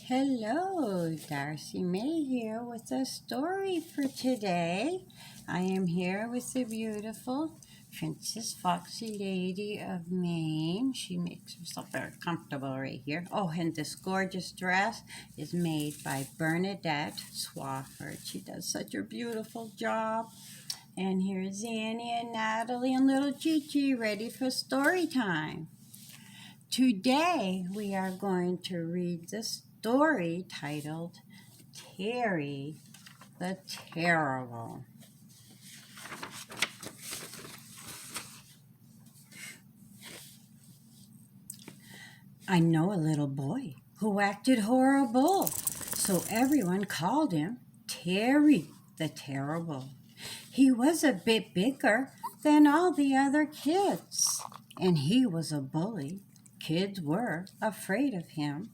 Hello, Darcie Mae here with a story for today. I am here with the beautiful Princess Foxy Lady of Maine. She makes herself very comfortable right here. Oh, and this gorgeous dress is made by Bernadette Swafford. She does such a beautiful job. And here's Annie and Natalie and little Gigi ready for story time. Today we are going to read the story titled Terri the Terrible. I know a little boy who acted horrible, so everyone called him Terri the Terrible. He was a bit bigger than all the other kids, and he was a bully. Kids were afraid of him.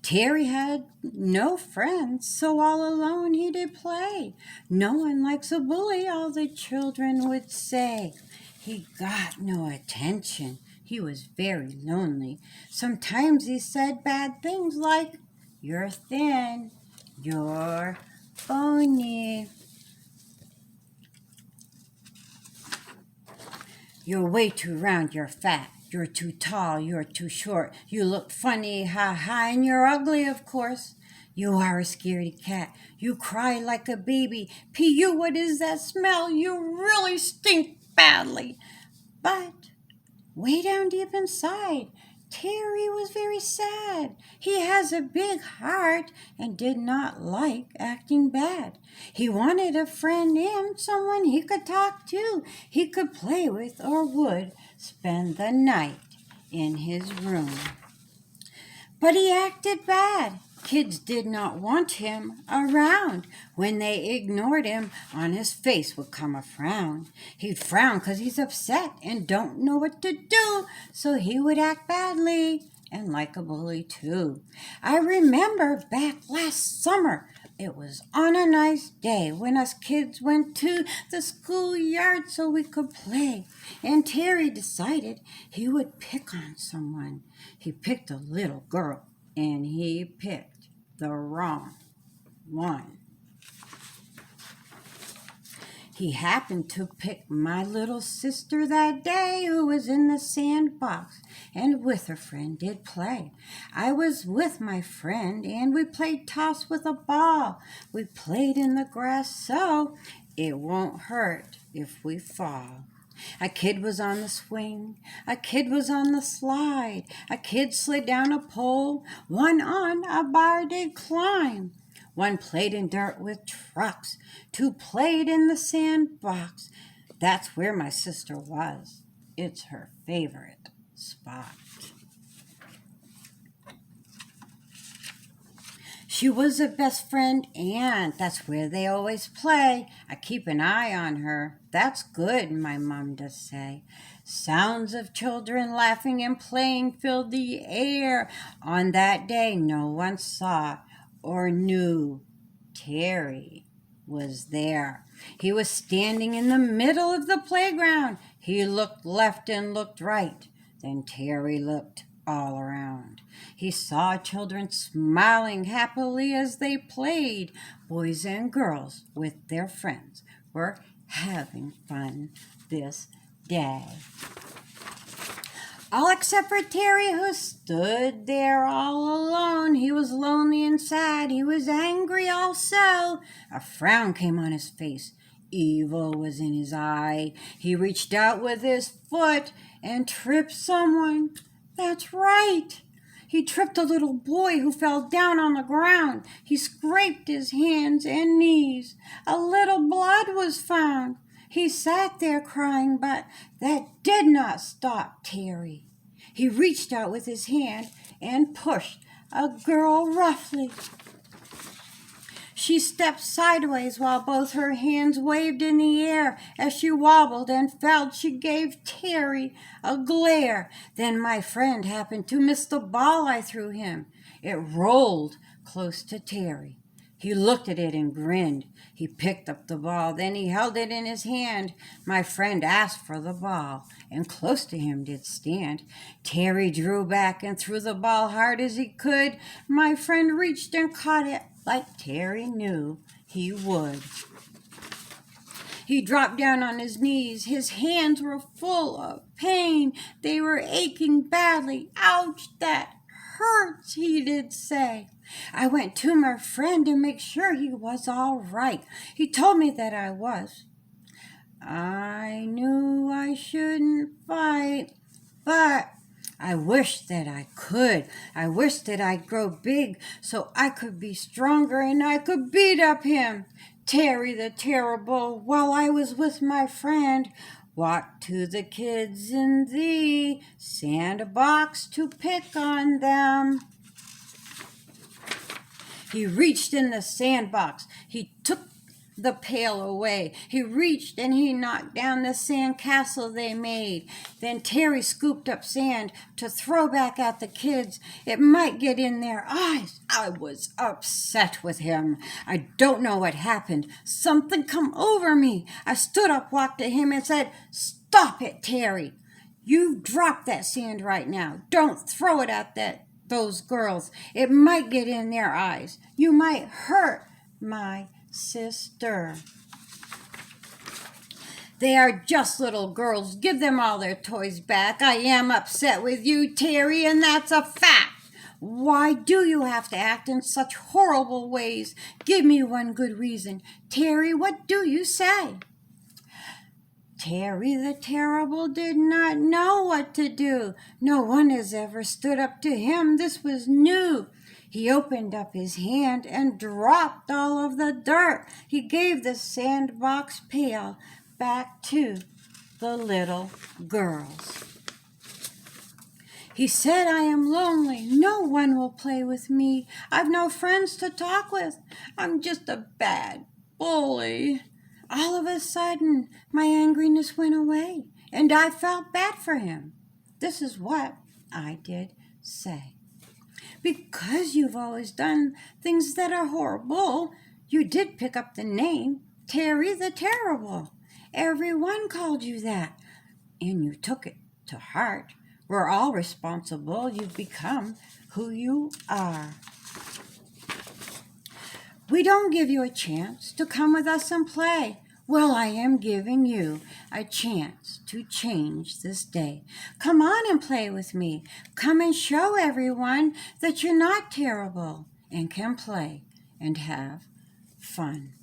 Terri had no friends, so all alone he did play. No one likes a bully, all the children would say. He got no attention. He was very lonely. Sometimes he said bad things like, "You're thin, you're bony, you're way too round, you're fat. You're too tall, you're too short. You look funny, ha ha, and you're ugly, of course. You are a scaredy cat. You cry like a baby. P.U., what is that smell? You really stink badly." But way down deep inside, Terri was very sad. He has a big heart and did not like acting bad. He wanted a friend and someone he could talk to, he could play with, or would spend the night in his room. But he acted bad. Kids did not want him around. When they ignored him, on his face would come a frown. He'd frown 'cause he's upset and don't know what to do, so he would act badly and like a bully too. I remember back last summer, it was on a nice day when us kids went to the schoolyard so we could play, and Terri decided he would pick on someone. He picked a little girl, and he picked the wrong one. He happened to pick my little sister that day, who was in the sandbox and with her friend did play. I was with my friend and we played toss with a ball. We played in the grass so it won't hurt if we fall. A kid was on the swing, a kid was on the slide, a kid slid down a pole, one on a bar did climb. One played in dirt with trucks, two played in the sandbox. That's where my sister was. It's her favorite spot. She was a best friend aunt. That's where they always play. I keep an eye on her. That's good, my mom does say. Sounds of children laughing and playing filled the air. On that day, no one saw or knew Terri was there. He was standing in the middle of the playground. He looked left and looked right. Then Terri looked all around. He saw children smiling happily as they played. Boys and girls with their friends were having fun this day. All except for Terri, who stood there all alone. He was lonely and sad. He was angry also. A frown came on his face. Evil was in his eye. He reached out with his foot and tripped someone. That's right. He tripped a little boy who fell down on the ground. He scraped his hands and knees. A little blood was found. He sat there crying, but that did not stop Terri. He reached out with his hand and pushed a girl roughly. She stepped sideways while both her hands waved in the air. As she wobbled and fell, she gave Terri a glare. Then my friend happened to miss the ball I threw him. It rolled close to Terri. He looked at it and grinned. He picked up the ball, then he held it in his hand. My friend asked for the ball, and close to him did stand. Terry drew back and threw the ball hard as he could. My friend reached and caught it like Terry knew he would. He dropped down on his knees. His hands were full of pain. They were aching badly. Ouch, that hurts, he did say. I went to my friend to make sure he was all right. He told me that I was. I knew I shouldn't fight, but I wish that I could. I wish that I'd grow big so I could be stronger and I could beat up him. Terry the Terrible, while I was with my friend, walked to the kids in the sandbox to pick on them. He reached in the sandbox. He took the pail away. He reached and he knocked down the sand castle they made. Then Terry scooped up sand to throw back at the kids. It might get in their eyes. I was upset with him. I don't know what happened. Something come over me. I stood up, walked to him and said, "Stop it, Terry. You drop that sand right now. Don't throw it at those girls. It might get in their eyes. You might hurt my sister. They are just little girls. Give them all their toys back. I am upset with you, Terry, and that's a fact. Why do you have to act in such horrible ways? Give me one good reason. Terry, what do you say?" Terry the Terrible did not know what to do. No one has ever stood up to him. This was new. He opened up his hand and dropped all of the dirt. He gave the sandbox pail back to the little girls. He said, "I am lonely. No one will play with me. I've no friends to talk with. I'm just a bad bully." All of a sudden, my angriness went away, and I felt bad for him. This is what I did say. "Because you've always done things that are horrible, you did pick up the name Terry the Terrible. Everyone called you that, and you took it to heart. We're all responsible. You've become who you are. We don't give you a chance to come with us and play. Well, I am giving you a chance to change this day. Come on and play with me. Come and show everyone that you're not terrible and can play and have fun."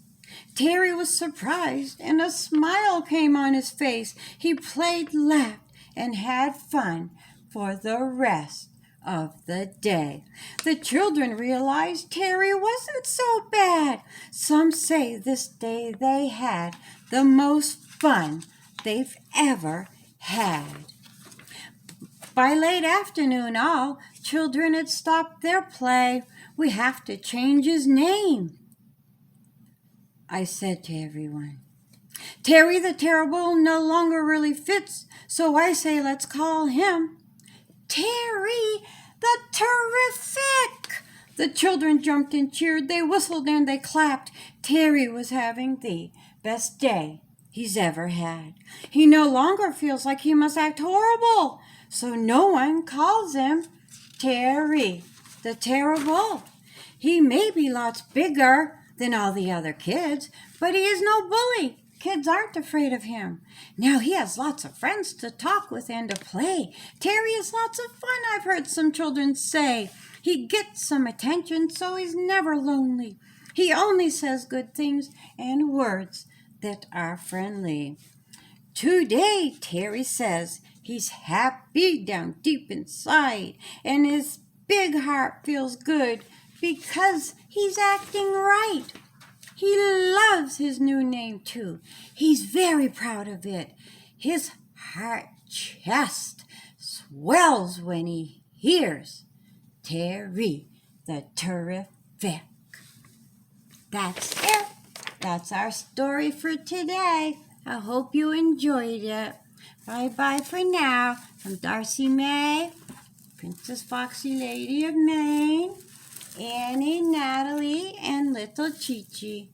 Terry was surprised, and a smile came on his face. He played, laughed, and had fun for the rest of the day. The children realized Terry wasn't so bad. Some say this day they had the most fun they've ever had. By late afternoon, all children had stopped their play. "We have to change his name," I said to everyone. "Terry the Terrible no longer really fits, so I say let's call him Terry the Terrific." The children jumped and cheered. They whistled and they clapped. Terry was having the best day he's ever had. He no longer feels like he must act horrible, so no one calls him Terry the Terrible. He may be lots bigger than all the other kids, but he is no bully. Kids aren't afraid of him. Now he has lots of friends to talk with and to play. Terry is lots of fun, I've heard some children say. He gets some attention, so he's never lonely. He only says good things and words that are friendly. Today, Terry says he's happy down deep inside, and his big heart feels good because he's acting right. He loves his new name, too. He's very proud of it. His heart chest swells when he hears Terry the Terrific. That's it. That's our story for today. I hope you enjoyed it. Bye-bye for now. From Darcie Mae, Princess Foxy Lady of Maine. Annie, Natalie, and little Chi Chi.